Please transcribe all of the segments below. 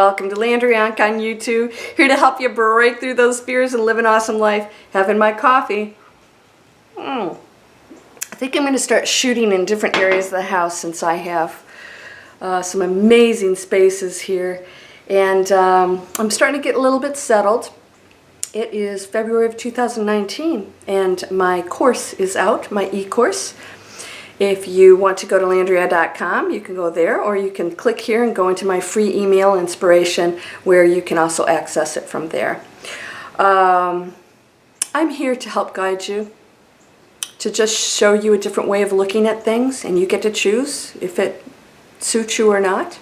Welcome to Landria, Onkka on YouTube. Here to help you break through those fears and live an awesome life. Having my coffee. I think I'm going to start shooting in different areas of the house since I have some amazing spaces here. And I'm starting to get a little bit settled. It is February of 2019 and my course is out, my e-course. If you want to go to landria.com, you can go there, or you can click here and go into my free email inspiration where you can also access it from there. I'm here to help guide you, to just show you a different way of looking at things, and you get to choose if it suits you or not.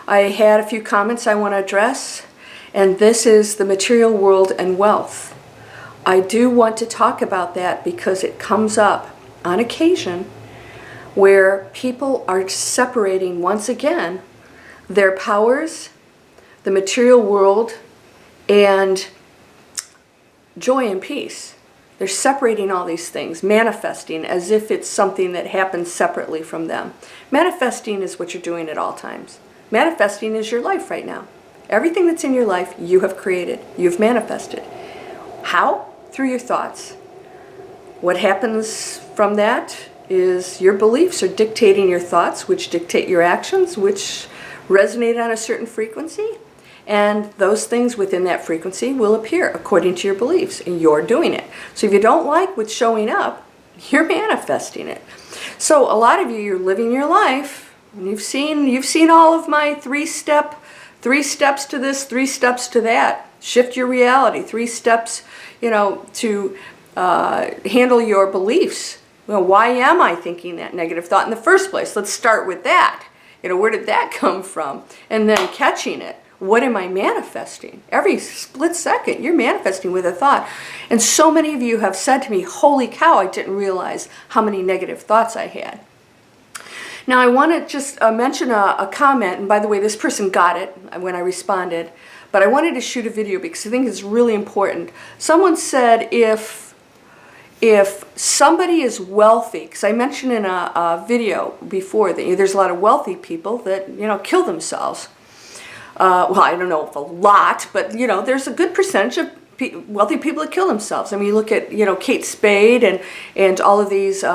I had a few comments I want to address, and this is the material world and wealth. I do want to talk about that because it comes up on occasion where people are separating once again their powers, the material world, and joy and peace. They're separating all these things, manifesting as if it's something that happens separately from them. Manifesting is what you're doing at all times. Manifesting is your life right now. Everything that's in your life you have created, you've manifested. How? Through your thoughts. What happens from that is your beliefs are dictating your thoughts, which dictate your actions, which resonate on a certain frequency, and those things within that frequency will appear according to your beliefs, and you're doing it. So if you don't like what's showing up, you're manifesting it. So a lot of you, you're living your life, and you've seen all of my three steps to this, 3 steps to that. Shift your reality, 3 steps, to handle your beliefs. Well, why am I thinking that negative thought in the first place? Let's start with that. Where did that come from? And then catching it. What am I manifesting? Every split second, you're manifesting with a thought. And so many of you have said to me, holy cow, I didn't realize how many negative thoughts I had. Now, I want to just mention a comment, and by the way, this person got it when I responded, but I wanted to shoot a video because I think it's really important. Someone said if somebody is wealthy, because I mentioned in a video before that there's a lot of wealthy people that, kill themselves. Well, I don't know if a lot, but, there's a good percentage of wealthy people that kill themselves. I mean, you look at, Kate Spade and all of these,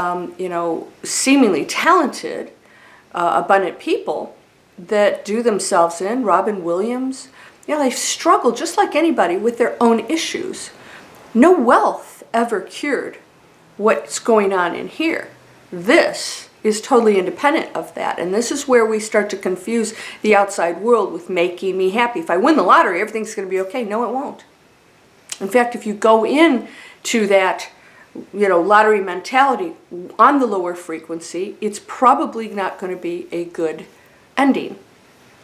seemingly talented, abundant people that do themselves in, Robin Williams, they struggle just like anybody with their own issues. No wealth ever cured what's going on in here. This is totally independent of that, and this is where we start to confuse the outside world with making me happy. If I win the lottery, everything's going to be okay. No, it won't. In fact, if you go into that lottery mentality on the lower frequency, it's probably not going to be a good ending.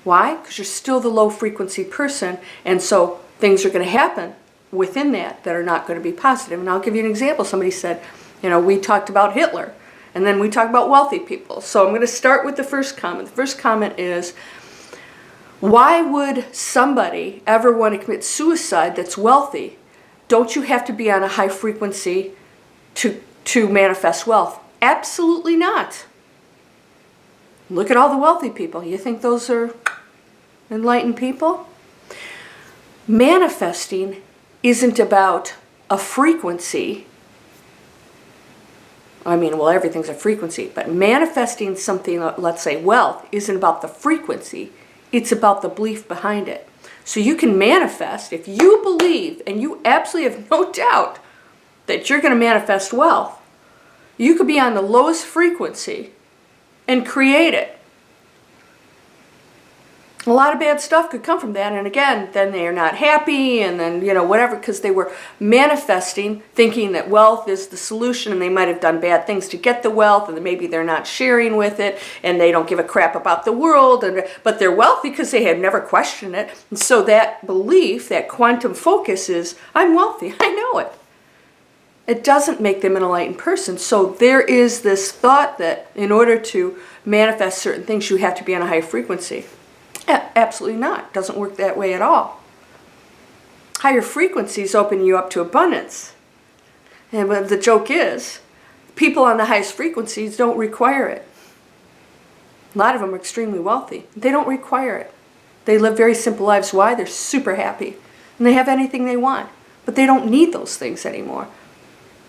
Why? Because you're still the low frequency person, and so things are going to happen within that are not going to be positive. And I'll give you an example. Somebody said, we talked about Hitler, and then we talked about wealthy people. So I'm going to start with the first comment. The first comment is, why would somebody ever want to commit suicide that's wealthy? Don't you have to be on a high frequency to manifest wealth? Absolutely not. Look at all the wealthy people. You think those are enlightened people? Manifesting isn't about a frequency. I mean, well, everything's a frequency, but manifesting something, let's say wealth, isn't about the frequency. It's about the belief behind it. So you can manifest if you believe, and you absolutely have no doubt that you're going to manifest wealth. You could be on the lowest frequency and create it. A lot of bad stuff could come from that, and again, then they are not happy, and then, whatever, because they were manifesting, thinking that wealth is the solution, and they might have done bad things to get the wealth, and maybe they're not sharing with it, and they don't give a crap about the world, but they're wealthy because they have never questioned it, and so that belief, that quantum focus is, I'm wealthy, I know it. It doesn't make them an enlightened person. So there is this thought that in order to manifest certain things, you have to be on a high frequency. Absolutely not. It doesn't work that way at all. Higher frequencies open you up to abundance. And the joke is, people on the highest frequencies don't require it. A lot of them are extremely wealthy. They don't require it. They live very simple lives. Why? They're super happy. And they have anything they want. But they don't need those things anymore.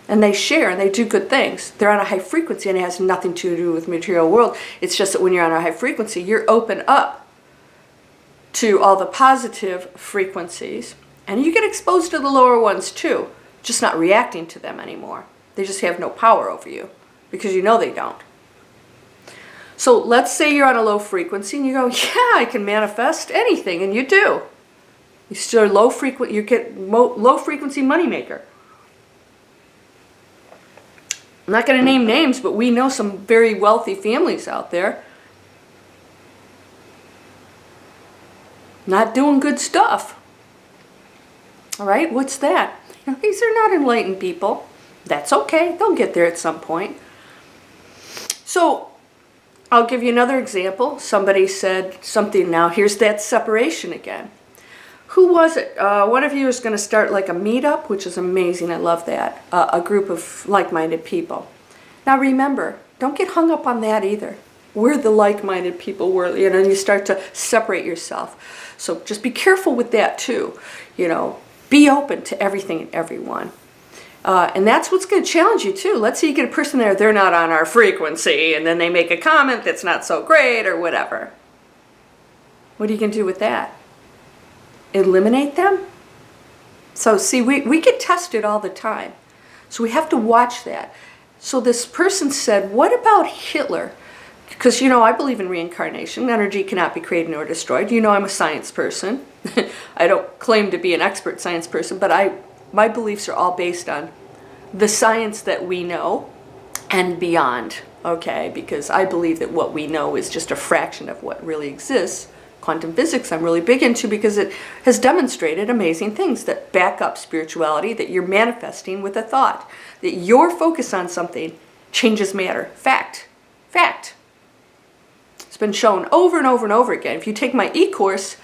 And they share and they do good things. They're on a high frequency and it has nothing to do with the material world. It's just that when you're on a high frequency, you're open up to all the positive frequencies. And you get exposed to the lower ones too. Just not reacting to them anymore. They just have no power over you because you know they don't. So let's say you're on a low frequency and you go, yeah, I can manifest anything, and you do. You still are low frequency, you get low frequency moneymaker. I'm not going to name names, but we know some very wealthy families out there not doing good stuff. All right, what's that? These are not enlightened people. That's okay. They'll get there at some point. So I'll give you another example. Somebody said something. Now here's that separation again. Who was it? One of you is going to start like a meetup, which is amazing. I love that. A group of like-minded people. Now remember, don't get hung up on that either. We're the like-minded people. You start to separate yourself. So just be careful with that too. Be open to everything and everyone. And that's what's going to challenge you too. Let's say you get a person there, they're not on our frequency, and then they make a comment that's not so great or whatever. What are you going to do with that? Eliminate them? So see, we get tested all the time. So we have to watch that. So this person said, what about Hitler? Because, I believe in reincarnation. Energy cannot be created nor destroyed. I'm a science person. I don't claim to be an expert science person, but my beliefs are all based on the science that we know and beyond, okay? Because I believe that what we know is just a fraction of what really exists. Quantum physics I'm really big into because it has demonstrated amazing things that back up spirituality, that you're manifesting with a thought, that your focus on something changes matter. Fact. It's been shown over and over and over again. If you take my e-course,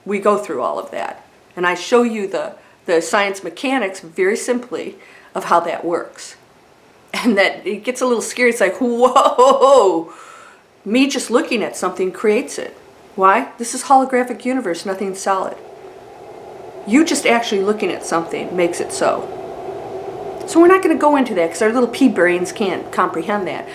we go through all of that. And I show you the science mechanics very simply of how that works. And that it gets a little scary. It's like, whoa, me just looking at something creates it. Why? This is holographic universe, nothing solid. You just actually looking at something makes it so. So we're not going to go into that because our little pea brains can't comprehend that.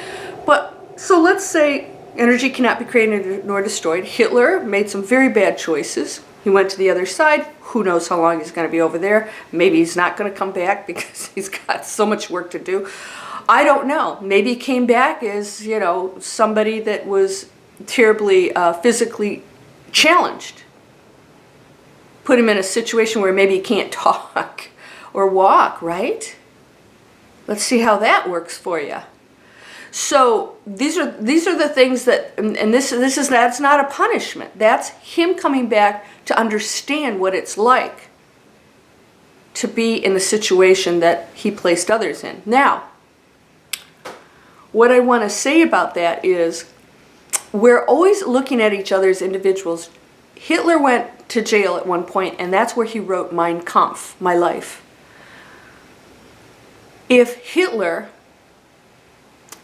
But so let's say energy cannot be created nor destroyed. Hitler made some very bad choices. He went to the other side. Who knows how long he's going to be over there. Maybe he's not going to come back because he's got so much work to do. I don't know. Maybe he came back as, somebody that was terribly physically challenged. Put him in a situation where maybe he can't talk or walk, right? Let's see how that works for you. So these are the things that, and that's not a punishment. That's him coming back to understand what it's like to be in the situation that he placed others in. Now, what I want to say about that is we're always looking at each other as individuals. Hitler went to jail at one point, and that's where he wrote Mein Kampf, My Life. If Hitler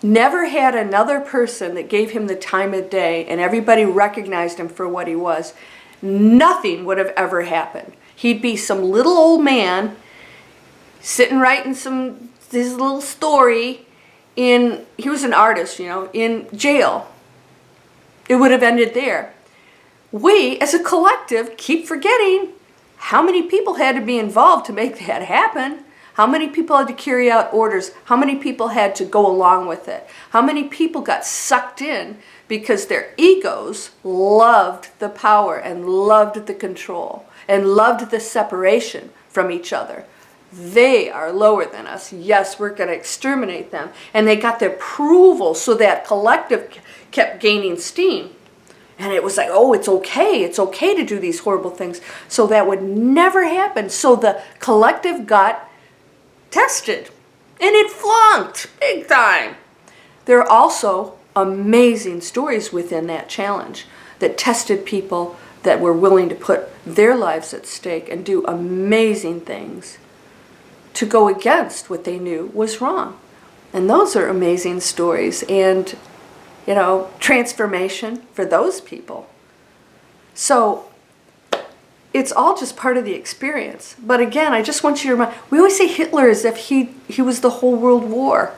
never had another person that gave him the time of day and everybody recognized him for what he was, nothing would have ever happened. He'd be some little old man sitting writing his little story he was an artist, in jail. It would have ended there. We, as a collective, keep forgetting how many people had to be involved to make that happen. How many people had to carry out orders? How many people had to go along with it? How many people got sucked in because their egos loved the power and loved the control and loved the separation from each other? They are lower than us. Yes, we're going to exterminate them. And they got the approval, so that collective kept gaining steam. And it was like, oh, it's okay to do these horrible things. So that would never happen. So the collective got tested. And it flunked big time. There are also amazing stories within that challenge that tested people that were willing to put their lives at stake and do amazing things to go against what they knew was wrong. And those are amazing stories and, transformation for those people. So it's all just part of the experience. But again, I just want you to remember, we always say Hitler as if he was the whole world war.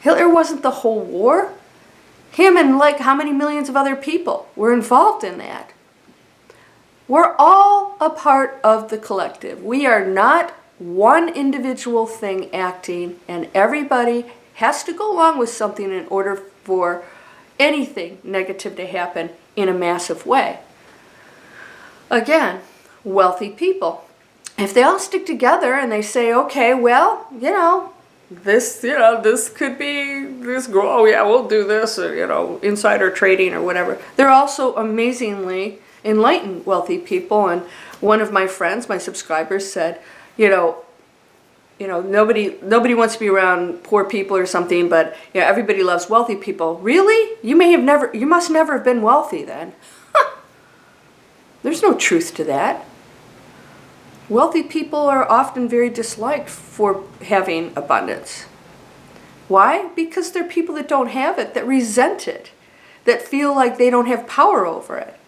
Hitler wasn't the whole war. Him and like how many millions of other people were involved in that. We're all a part of the collective. We are not one individual thing acting, and everybody has to go along with something in order for anything negative to happen in a massive way. Again, wealthy people. If they all stick together and they say, okay, well, this could be this girl. Oh yeah, we'll do this, or, insider trading or whatever. They're also amazingly enlightened, wealthy people. And one of my friends, my subscribers, said, nobody wants to be around poor people or something, but everybody loves wealthy people. Really? You must never have been wealthy then. There's no truth to that. Wealthy people are often very disliked for having abundance. Why? Because they're people that don't have it, that resent it, that feel like they don't have power over it,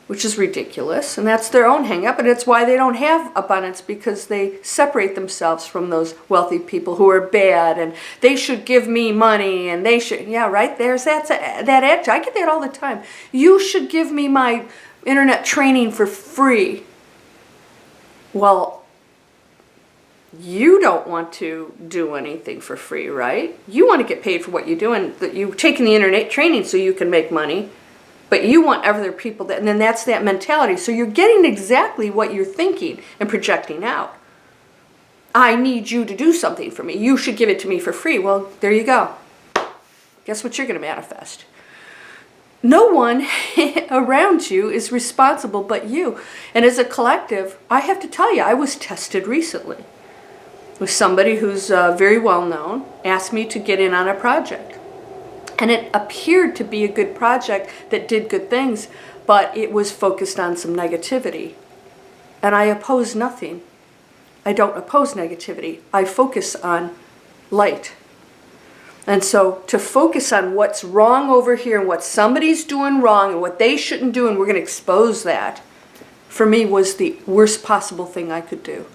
which is ridiculous, and that's their own hang-up, and it's why they don't have abundance, because they separate themselves from those wealthy people who are bad, and they should give me money, and they should, right, there's that edge. I get that all the time. You should give me my internet training for free. Well, you don't want to do anything for free, right? You want to get paid for what you do, and you're taking the internet training so you can make money, but you want other people and then that's that mentality. So you're getting exactly what you're thinking and projecting out. I need you to do something for me. You should give it to me for free. Well, there you go. Guess what you're going to manifest? No one around you is responsible but you. And as a collective, I have to tell you, I was tested recently with somebody who's very well known, asked me to get in on a project. And it appeared to be a good project that did good things, but it was focused on some negativity. And I oppose nothing. I don't oppose negativity. I focus on light. And so to focus on what's wrong over here and what somebody's doing wrong and what they shouldn't do, and we're going to expose that, for me was the worst possible thing I could do.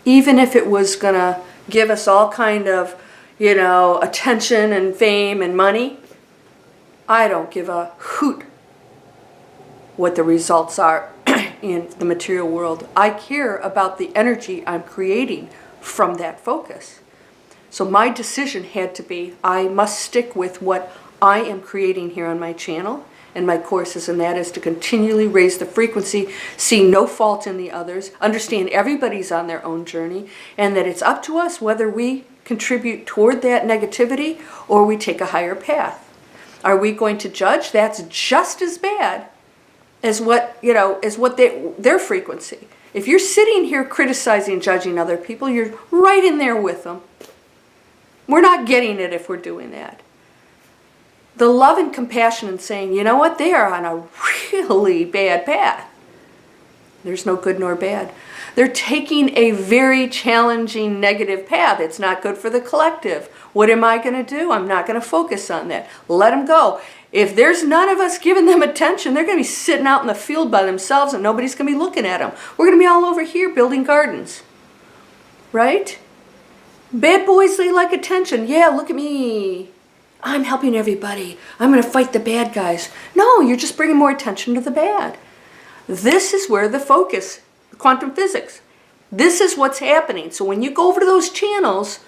Even if it was going to give us all kind of, attention and fame and money, I don't give a hoot what the results are in the material world. I care about the energy I'm creating from that focus. So my decision had to be, I must stick with what I am creating here on my channel and my courses, and that is to continually raise the frequency, see no fault in the others, understand everybody's on their own journey, and that it's up to us whether we contribute toward that negativity or we take a higher path. Are we going to judge? That's just as bad as their frequency. If you're sitting here criticizing, judging other people, you're right in there with them. We're not getting it if we're doing that. The love and compassion and saying, you know what, they are on a really bad path. There's no good nor bad. They're taking a very challenging negative path. It's not good for the collective. What am I going to do? I'm not going to focus on that. Let them go. If there's none of us giving them attention, they're going to be sitting out in the field by themselves and nobody's going to be looking at them. We're going to be all over here building gardens. Right? Bad boys, they like attention. Yeah, look at me. I'm helping everybody. I'm going to fight the bad guys. No, you're just bringing more attention to the bad. This is where the focus, quantum physics, this is what's happening. So when you go over to those channels,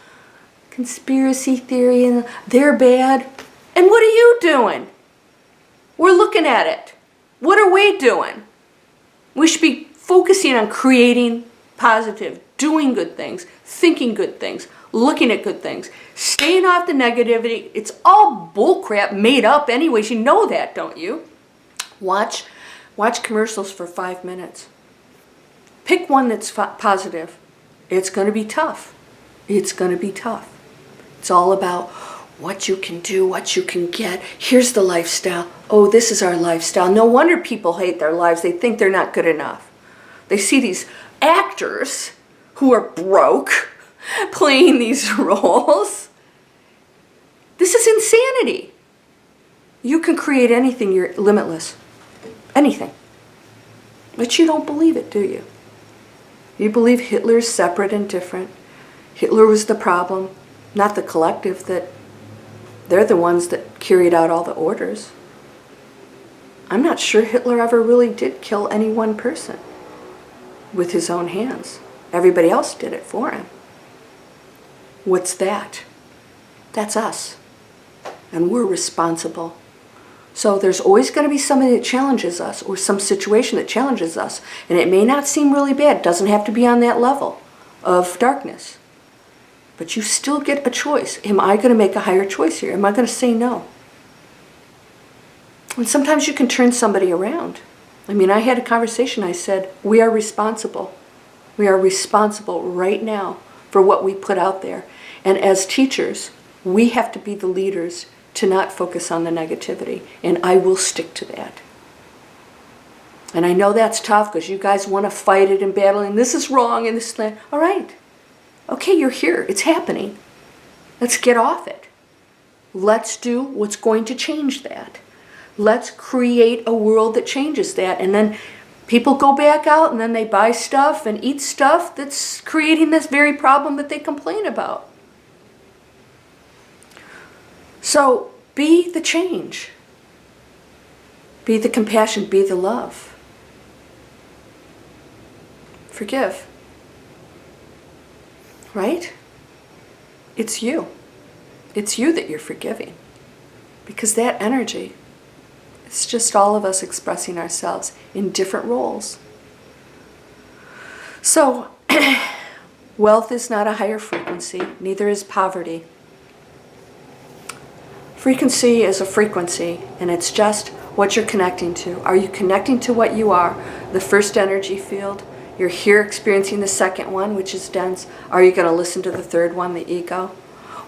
conspiracy theory, and they're bad, and what are you doing? We're looking at it. What are we doing? We should be focusing on creating positive, doing good things, thinking good things, looking at good things, staying off the negativity. It's all bullcrap made up anyways. You know that, don't you? Watch commercials for 5 minutes. Pick one that's positive. It's going to be tough. It's going to be tough. It's all about what you can do, what you can get. Here's the lifestyle. Oh, this is our lifestyle. No wonder people hate their lives. They think they're not good enough. They see these actors who are broke playing these roles. This is insanity. You can create anything. You're limitless. anything. But you don't believe it, do you? You believe Hitler is separate and different. Hitler was the problem, not the collective, that they're the ones that carried out all the orders. I'm not sure Hitler ever really did kill any one person with his own hands. Everybody else did it for him. What's that? That's us. And we're responsible. So there's always going to be somebody that challenges us, or some situation that challenges us. And it may not seem really bad. It doesn't have to be on that level of darkness. But you still get a choice. Am I going to make a higher choice here? Am I going to say no? And sometimes you can turn somebody around. I mean, I had a conversation. I said, we are responsible. We are responsible right now for what we put out there. And as teachers, we have to be the leaders to not focus on the negativity. And I will stick to that. And I know that's tough because you guys want to fight it and battle, and this is wrong and this is that. All right. Okay, you're here. It's happening. Let's get off it. Let's do what's going to change that. Let's create a world that changes that. And then people go back out and then they buy stuff and eat stuff that's creating this very problem that they complain about. So be the change. Be the compassion. Be the love. Forgive. Right? It's you. It's you that you're forgiving. Because that energy, it's just all of us expressing ourselves in different roles. So, wealth is not a higher frequency, neither is poverty. Frequency is a frequency, and it's just what you're connecting to. Are you connecting to what you are? The first energy field. You're here experiencing the second one, which is dense. Are you going to listen to the third one, the ego?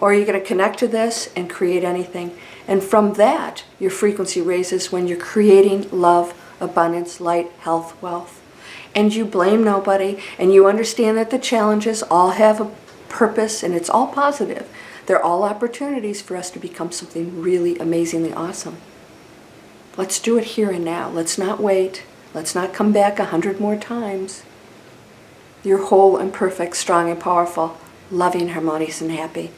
Or are you going to connect to this and create anything? And from that, your frequency raises when you're creating love, abundance, light, health, wealth. And you blame nobody, and you understand that the challenges all have a purpose, and it's all positive. They're all opportunities for us to become something really amazingly awesome. Let's do it here and now. Let's not wait. Let's not come back 100 more times. You're whole and perfect, strong and powerful, loving, harmonious, and happy.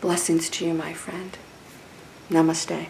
Blessings to you, my friend. Namaste.